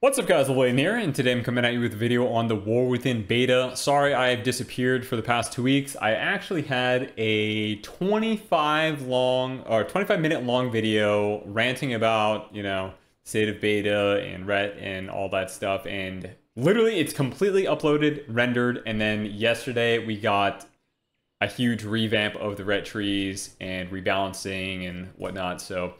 What's up guys, Lvladen here, and today I'm coming at you with a video on the War Within beta. Sorry I've disappeared for the past 2 weeks. I actually had a 25 minute long video ranting about, state of beta and ret and all that stuff, and literally it's completely uploaded, rendered, and then yesterday we got a huge revamp of the ret trees and rebalancing and whatnot, so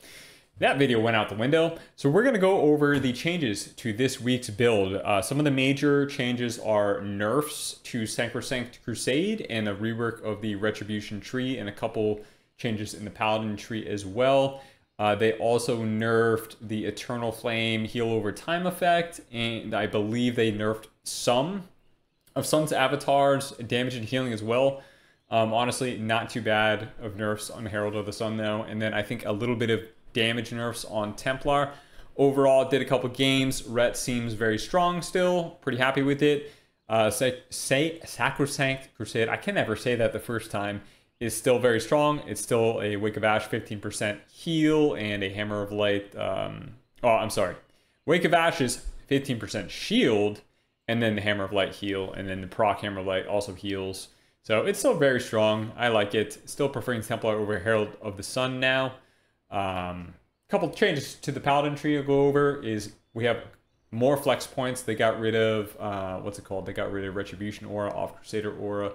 that video went out the window. So we're going to go over the changes to this week's build. Some of the major changes are nerfs to Sacrosanct Crusade and a rework of the Retribution tree and a couple changes in the Paladin tree as well. They also nerfed the Eternal Flame heal over time effect, and I believe they nerfed some of Sun's avatars damage and healing as well. Honestly, not too bad of nerfs on Herald of the Sun though. And then I think a little bit of damage nerfs on Templar. Overall, did a couple games. Ret seems very strong still. Pretty happy with it. Sacrosanct Crusade, I can never say that the first time, is still very strong. It's still a Wake of Ash 15% heal and a Hammer of Light. Wake of Ash is 15% shield, and then the Hammer of Light heal, and then the proc Hammer of Light also heals. So it's still very strong. I like it. Still preferring Templar over Herald of the Sun now. Couple changes to the Paladin tree I'll go over is we have more flex points. They got rid of, They got rid of Retribution Aura off Crusader Aura,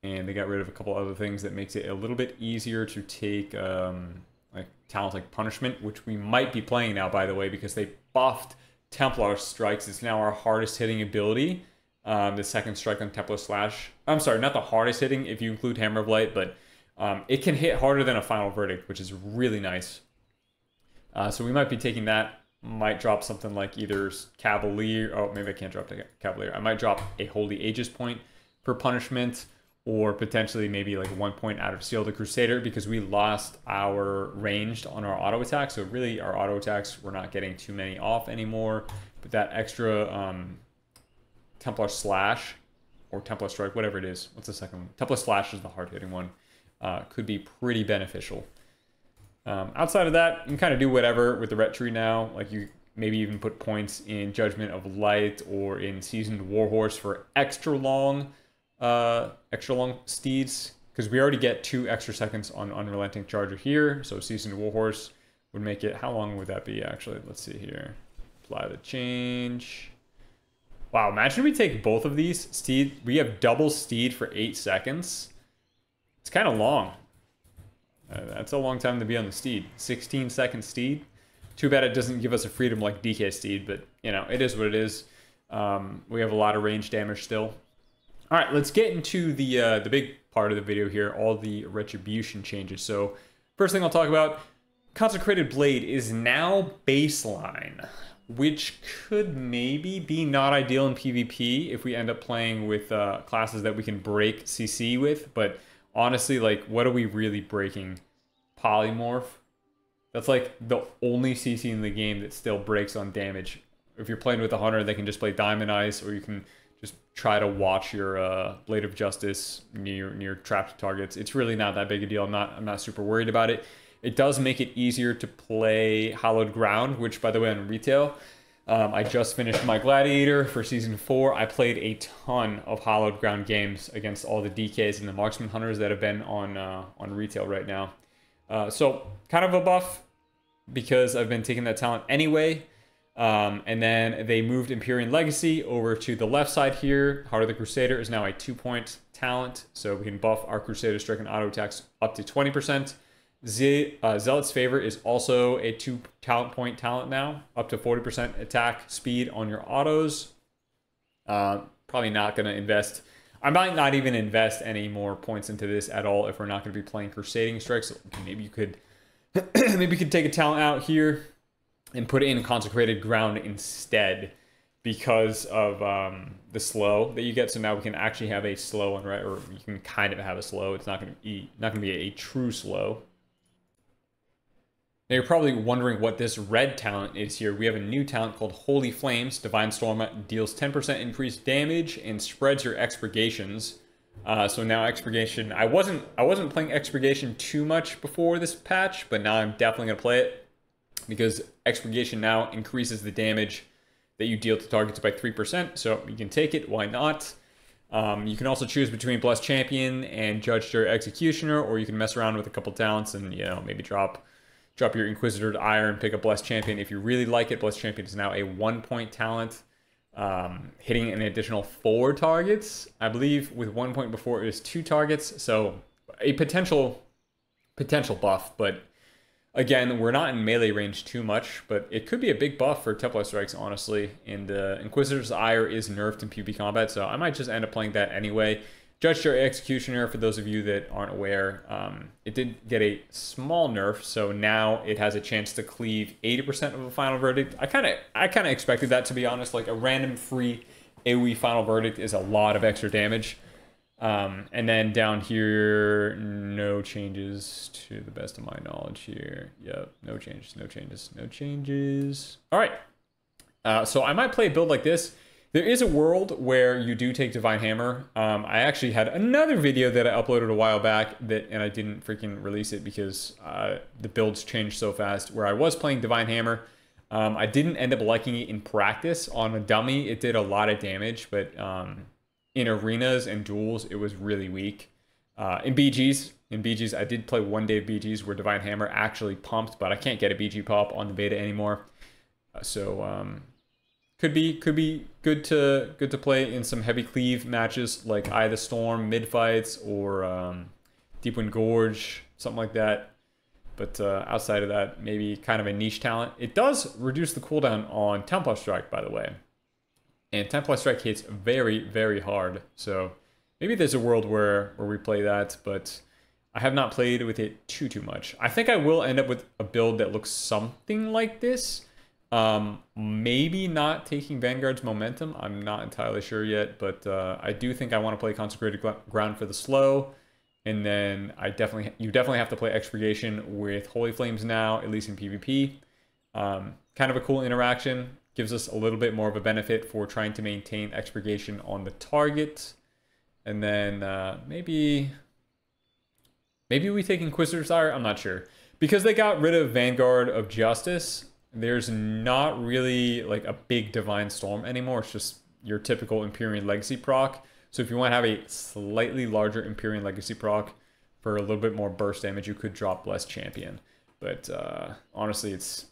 and they got rid of a couple other things that makes it a little bit easier to take like talents like Punishment, which we might be playing now, by the way, because they buffed Templar Strikes. It's now our hardest hitting ability. The second strike on Templar Slash. I'm sorry, not the hardest hitting if you include Hammer of Light, but it can hit harder than a Final Verdict, which is really nice. So we might be taking that. Might drop something like either Cavalier. Oh, maybe I can't drop the Cavalier. I might drop a Holy Aegis point for punishment, or potentially maybe like 1 point out of Seal the Crusader, because we lost our ranged on our auto attack. So really our auto attacks, we're not getting too many off anymore. But that extra Templar Slash or Templar Strike, whatever it is. What's the second one? Templar Slash is the hard hitting one. Could be pretty beneficial. Outside of that, you can kind of do whatever with the ret tree now. Like you maybe even put points in Judgment of Light or in Seasoned Warhorse for extra long steeds, because we already get 2 extra seconds on Unrelenting Charger here. So Seasoned Warhorse would make it, how long would that be actually? Let's see here. Apply the change. Wow, imagine we take both of these. Steed, we have double Steed for 8 seconds. It's kind of long. That's a long time to be on the Steed. 16-second Steed. Too bad it doesn't give us a freedom like DK Steed, but, it is what it is. We have a lot of range damage still. All right, let's get into the big part of the video here, all the Retribution changes. So, first thing I'll talk about, Consecrated Blade is now baseline, which could maybe be not ideal in PvP if we end up playing with classes that we can break CC with, but honestly, like, what are we really breaking? Polymorph? That's like the only CC in the game that still breaks on damage. If you're playing with a hunter, they can just play Diamond Ice, or you can just try to watch your Blade of Justice near trapped targets. It's really not that big a deal. I'm not super worried about it. It does make it easier to play Hallowed Ground, which, by the way, on retail, I just finished my Gladiator for Season 4. I played a ton of Hallowed Ground games against all the DKs and the Marksman Hunters that have been on retail right now. So, kind of a buff, because I've been taking that talent anyway. And then they moved Empyrean Legacy over to the left side here. Heart of the Crusader is now a 2-point talent, so we can buff our Crusader strike and auto attacks up to 20%. Zealot's Favor is also a 2 talent point talent now, up to 40% attack speed on your autos. Probably not going to invest. I might not even invest any more points into this at all if we're not going to be playing Crusading Strikes. So maybe you could take a talent out here and put it in Consecrated Ground instead, because of the slow that you get. So now we can actually have a slow one, right? Or you can kind of have a slow. It's not going to be a true slow. Now you're probably wondering what this red talent is here. We have a new talent called Holy Flames. Divine Storm deals 10% increased damage and spreads your expurgations. So now expurgation, I wasn't playing expurgation too much before this patch, but now I'm definitely gonna play it, because expurgation now increases the damage that you deal to targets by 3%. So you can take it. Why not? You can also choose between Blessed Champion and Judge Jury Executioner, or you can mess around with a couple talents and, you know, maybe drop your Inquisitor's Ire and pick up Blessed Champion if you really like it. Blessed Champion is now a 1-point talent, hitting an additional 4 targets. I believe with 1 point before it was 2 targets, so a potential buff. But again, we're not in melee range too much, but it could be a big buff for Templar Strikes, honestly. And Inquisitor's Ire is nerfed in PvP combat, so I might just end up playing that anyway. Judge Jury Executioner, for those of you that aren't aware, it did get a small nerf, so now it has a chance to cleave 80% of a final verdict. I kind of expected that, to be honest. Like, a random free AoE final verdict is a lot of extra damage. And then down here, no changes to the best of my knowledge here. Yep, no changes. All right. So I might play a build like this. There is a world where you do take Divine Hammer. I actually had another video that I uploaded a while back and I didn't freaking release it because the builds changed so fast, where I was playing Divine Hammer. I didn't end up liking it in practice. On a dummy, it did a lot of damage, but in arenas and duels, it was really weak. In BGs, I did play one day of BGs where Divine Hammer actually pumped, but I can't get a BG pop on the beta anymore. Could be good to play in some heavy cleave matches like Eye of the Storm, mid fights, or Deepwind Gorge, something like that. But outside of that, maybe kind of a niche talent. It does reduce the cooldown on Templar Strike, by the way. And Templar Strike hits very, very hard. So maybe there's a world where we play that, but I have not played with it too much. I think I will end up with a build that looks something like this. Maybe not taking Vanguard's momentum. I'm not entirely sure yet, but I do think I want to play Consecrated Ground for the slow. And then you definitely have to play Expurgation with Holy Flames now, at least in PvP. Kind of a cool interaction. Gives us a little bit more of a benefit for trying to maintain Expurgation on the target. And then maybe we take Inquisitor's Ire. I'm not sure. Because they got rid of Vanguard of Justice, there's not really like a big Divine Storm anymore. It's just your typical Empyrean Legacy proc. So if you want to have a slightly larger Empyrean Legacy proc for a little bit more burst damage, you could drop Blessed Champion. But honestly, it's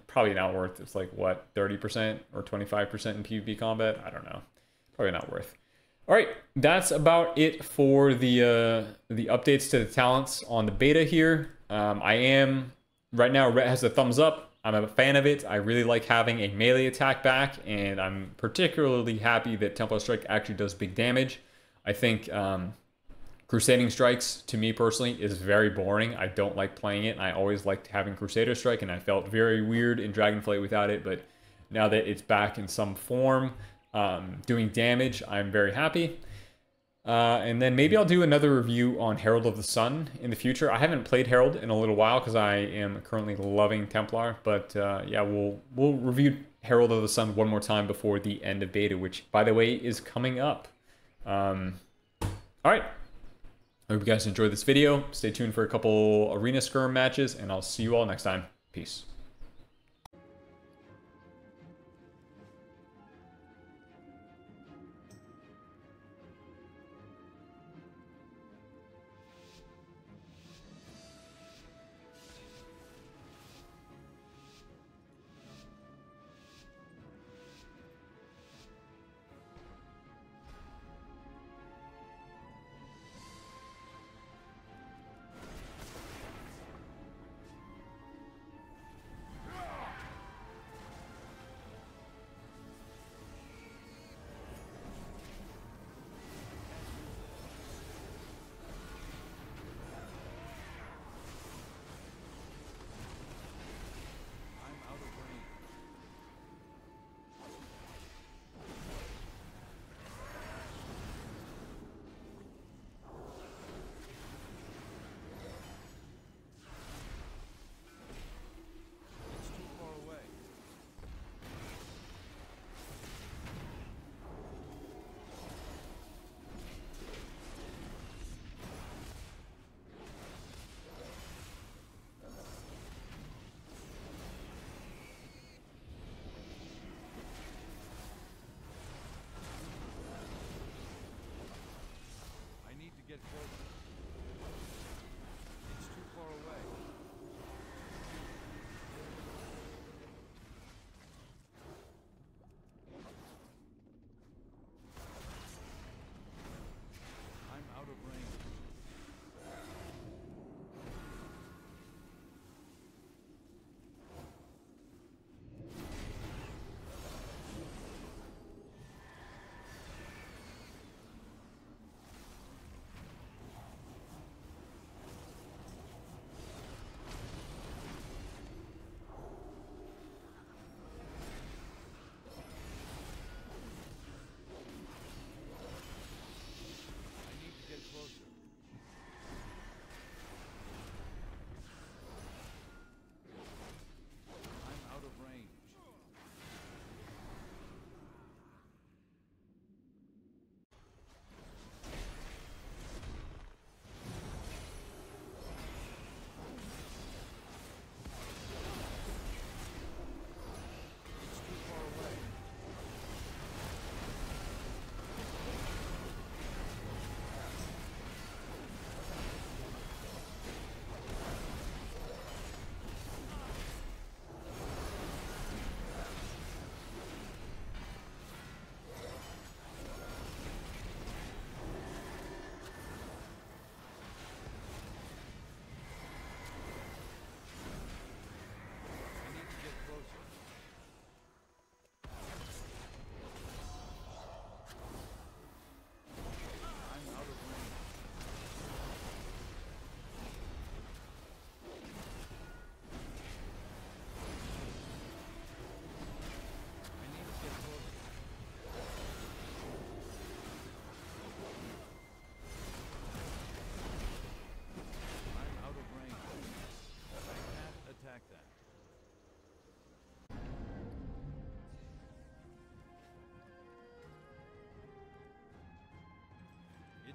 probably not worth. It's like, what, 30% or 25% in PvP combat? I don't know. Probably not worth. All right, that's about it for the updates to the talents on the beta here. I am, right now, Rhett has a thumbs up. I'm a fan of it. I really like having a melee attack back, and I'm particularly happy that Templar Strike actually does big damage. I think Crusading Strikes, to me personally, is very boring. I don't like playing it, and I always liked having Crusader Strike, and I felt very weird in Dragonflight without it, but now that it's back in some form, doing damage, I'm very happy. And then maybe I'll do another review on Herald of the Sun in the future. I haven't played Herald in a little while because I am currently loving Templar, but yeah, we'll review Herald of the Sun one more time before the end of beta, which, by the way, is coming up. All right. I hope you guys enjoyed this video. Stay tuned for a couple Arena Skirm matches, and I'll see you all next time. Peace.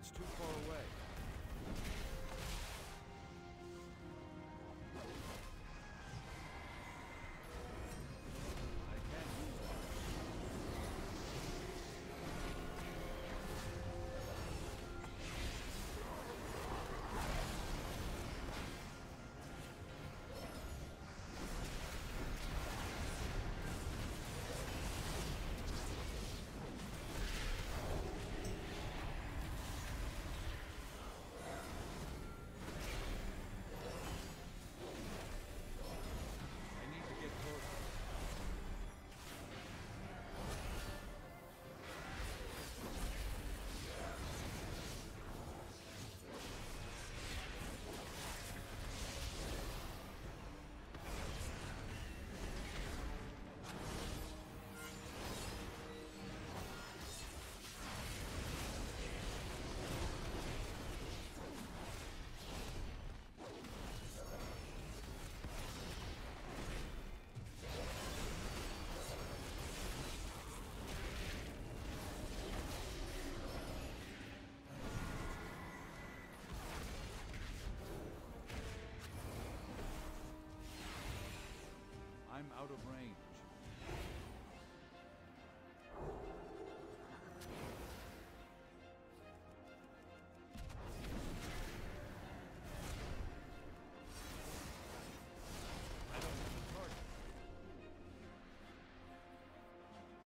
It's too far away. I can't use that. I need to get closer. I'm out of range.